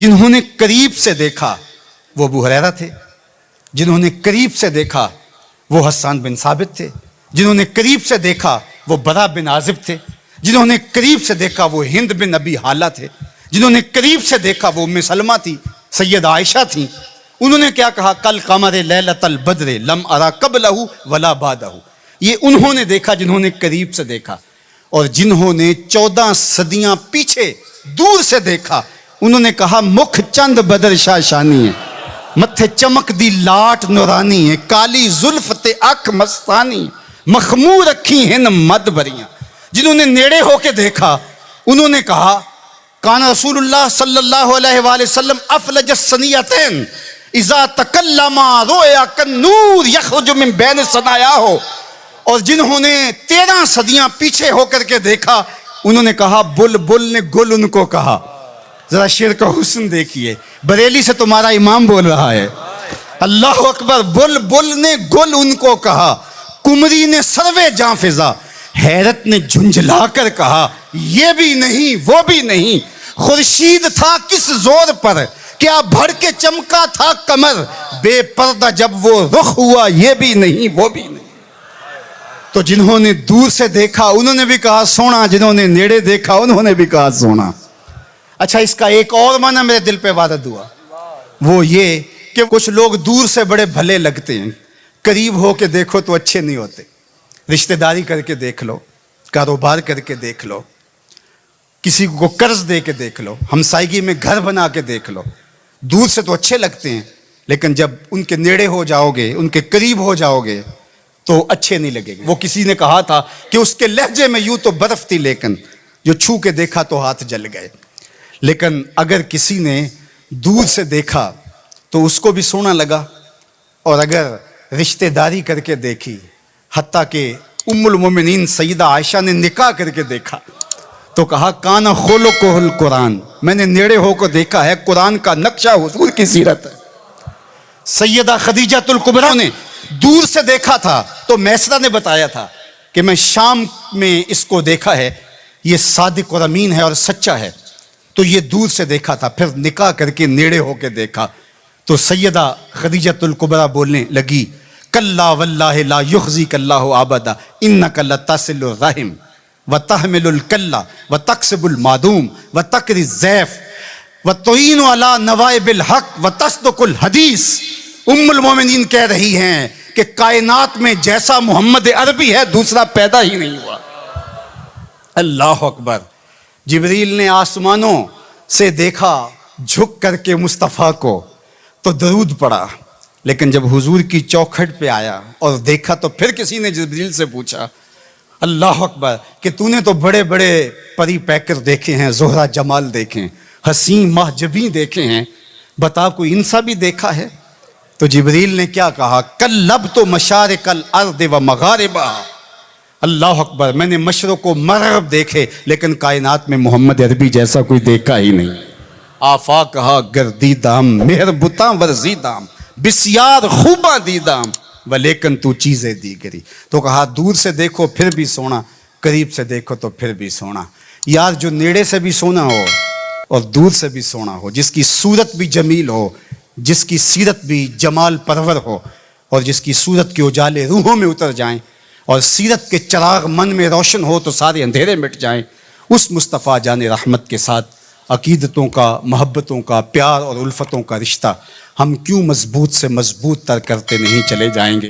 جنہوں نے قریب سے دیکھا وہ ابو ہریرہ تھے، جنہوں نے قریب سے دیکھا وہ حسان بن ثابت تھے، جنہوں نے قریب سے دیکھا وہ برا بن عازب تھے، جنہوں نے قریب سے دیکھا وہ ہند بن ابی حالہ تھے، جنہوں نے قریب سے دیکھا وہ ام سلمہ تھی، سید عائشہ تھیں۔ انہوں نے کیا کہا؟ کل قمر لیلۃ البدر لم ارا قبلہ ولا بعدہ۔ یہ انہوں نے دیکھا جنہوں نے قریب سے دیکھا، اور جنہوں نے 14 صدیاں پیچھے دور سے دیکھا انہوں نے کہا مکھ چند بدر شاہ شانی ہے، متھے چمک دی لاٹ نورانی ہے، کالی زلف تے اکھ مستانی، مخمور رکھی ہن مد بریاں۔ جنہوں نے نیڑے ہو کے دیکھا انہوں نے کہا کان رسول اللہ صلی اللہ علیہ وآلہ وسلم افلج السنیتین اذا تکلم رؤیا کالنور یخرج من بین ثنایاہ۔ اور جنہوں نے 13 صدیاں پیچھے ہو کر کے دیکھا انہوں نے کہا بلبل نے گل ان کو کہا۔ ذرا شعر کا حسن دیکھیے، بریلی سے تمہارا امام بول رہا ہے، اللہ اکبر۔ بلبل نے گل ان کو کہا، کمری نے سروے جاں فضا، حیرت نے جھنجھلا کر کہا یہ بھی نہیں وہ بھی نہیں، خورشید تھا کس زور پر، کیا بھڑ کے چمکا تھا کمر، بے پردہ جب وہ رخ ہوا یہ بھی نہیں وہ بھی نہیں۔ تو جنہوں نے دور سے دیکھا انہوں نے بھی کہا سونا، جنہوں نے نیڑے دیکھا انہوں نے بھی کہا سونا۔ اچھا، اس کا ایک اور معنی میرے دل پہ وارد ہوا، وہ یہ کہ کچھ لوگ دور سے بڑے بھلے لگتے ہیں، قریب ہو کے دیکھو تو اچھے نہیں ہوتے۔ رشتہ داری کر کے دیکھ لو، کاروبار کر کے دیکھ لو، کسی کو قرض دے کے دیکھ لو، ہمسائیگی میں گھر بنا کے دیکھ لو، دور سے تو اچھے لگتے ہیں لیکن جب ان کے نیڑے ہو جاؤ گے، ان کے قریب ہو جاؤ گے تو اچھے نہیں لگے گے۔ وہ کسی نے کہا تھا کہ اس کے لہجے میں یوں تو برف تھی لیکن جو چھو کے دیکھا تو ہاتھ جل گئے۔ لیکن اگر کسی نے دور سے دیکھا تو اس کو بھی سونا لگا، اور اگر رشتہ داری کر کے دیکھی، حتیٰ کہ ام المومنین سیدہ عائشہ نے نکاح کر کے دیکھا تو کہا کانا خلقہ القرآن، میں نے نیڑے ہو کو دیکھا ہے، قرآن کا نقشہ حضور کی سیرت ہے۔ سیدہ خدیجہ الکبریٰ نے دور سے دیکھا تھا تو میسرہ نے بتایا تھا کہ میں شام میں اس کو دیکھا ہے، یہ صادق اور امین ہے اور سچا ہے، تو یہ دور سے دیکھا تھا، پھر نکاح کر کے نیڑے ہو کے دیکھا تو سیدہ خدیجہ الکبریٰ بولنے لگی کلا واللہ لا یخزیک اللہ ابدا انک لتصل الرحم وتحمل الکلہ وتکسب المعدوم وتقری الضیف وتعین علی نوائب الحق وتصدق الحدیث۔ ام المومنین کہہ رہی ہیں کہ کائنات میں جیسا محمد عربی ہے دوسرا پیدا ہی نہیں ہوا۔ اللہ اکبر۔ جبریل نے آسمانوں سے دیکھا جھک کر کے مصطفیٰ کو تو درود پڑھا، لیکن جب حضور کی چوکھٹ پہ آیا اور دیکھا تو پھر کسی نے جبریل سے پوچھا اللہ اکبر کہ تو نے تو بڑے بڑے پری پیکر دیکھے ہیں، زہرہ جمال دیکھے ہیں، حسین محجبین دیکھے ہیں، بتا کوئی ان سا بھی دیکھا ہے؟ تو جبریل نے کیا کہا کلبت مشارق الارض و مغاربہا۔ اللہ اکبر، میں نے مشرق و مغرب دیکھے لیکن کائنات میں محمد عربی جیسا کوئی دیکھا ہی نہیں۔ آفاق کہا گردیدام مہر بتاں ورزیدام بسیار خوباں دیدام ولیکن تو چیزیں دیگری۔ تو کہا دور سے دیکھو پھر بھی سونا، قریب سے دیکھو تو پھر بھی سونا۔ یار جو نیڑے سے بھی سونا ہو اور دور سے بھی سونا ہو، جس کی صورت بھی جمیل ہو، جس کی سیرت بھی جمال پرور ہو، اور جس کی صورت کے اجالے روحوں میں اتر جائیں اور سیرت کے چراغ من میں روشن ہو تو سارے اندھیرے مٹ جائیں، اس مصطفیٰ جان رحمت کے ساتھ عقیدتوں کا، محبتوں کا، پیار اور الفتوں کا رشتہ ہم کیوں مضبوط سے مضبوط تر کرتے نہیں چلے جائیں گے؟